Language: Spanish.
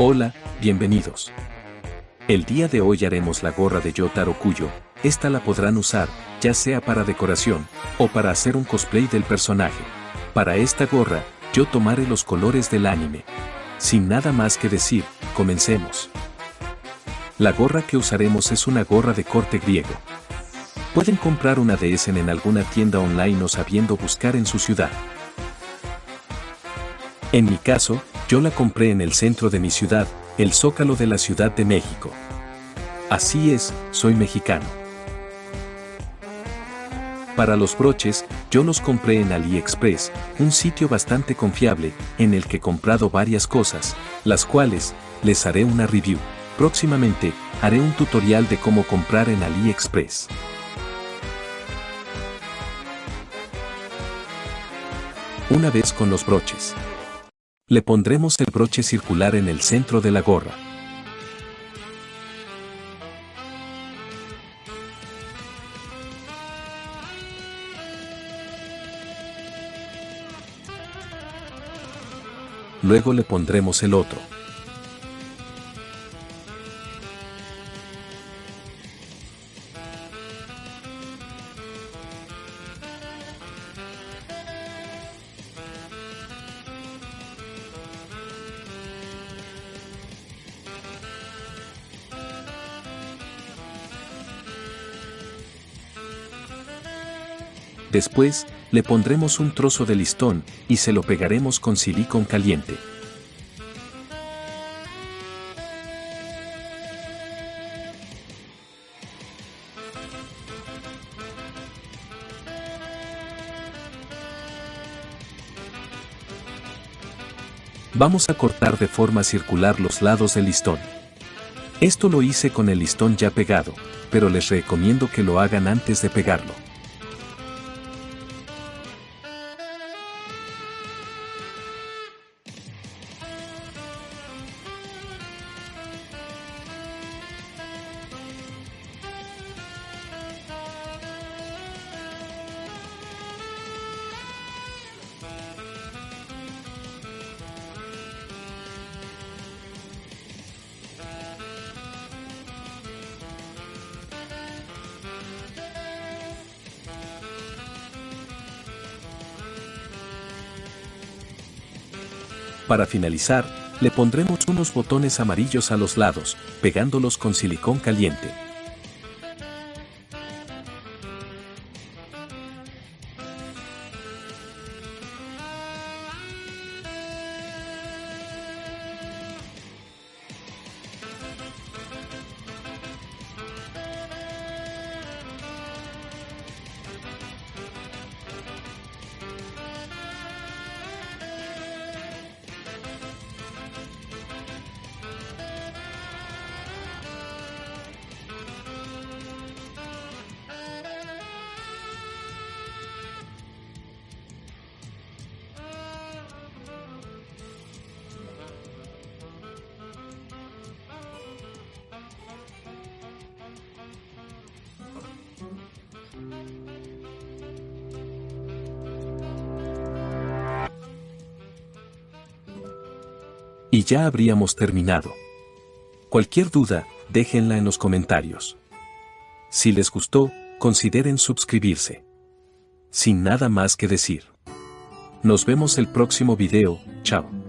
Hola, bienvenidos. El día de hoy haremos la gorra de Yotaro Kuyo. Esta la podrán usar, ya sea para decoración, o para hacer un cosplay del personaje. Para esta gorra, yo tomaré los colores del anime. Sin nada más que decir, comencemos. La gorra que usaremos es una gorra de corte griego. Pueden comprar una de esas en alguna tienda online o sabiendo buscar en su ciudad. En mi caso, yo la compré en el centro de mi ciudad, el Zócalo de la Ciudad de México. Así es, soy mexicano. Para los broches, yo los compré en AliExpress, un sitio bastante confiable, en el que he comprado varias cosas, las cuales, les haré una review. Próximamente, haré un tutorial de cómo comprar en AliExpress. Una vez con los broches. Le pondremos el broche circular en el centro de la gorra. Luego le pondremos el otro. Después, le pondremos un trozo de listón y se lo pegaremos con silicón caliente. Vamos a cortar de forma circular los lados del listón. Esto lo hice con el listón ya pegado, pero les recomiendo que lo hagan antes de pegarlo. Para finalizar, le pondremos unos botones amarillos a los lados, pegándolos con silicón caliente. Y ya habríamos terminado. Cualquier duda, déjenla en los comentarios. Si les gustó, consideren suscribirse. Sin nada más que decir. Nos vemos el próximo video, chao.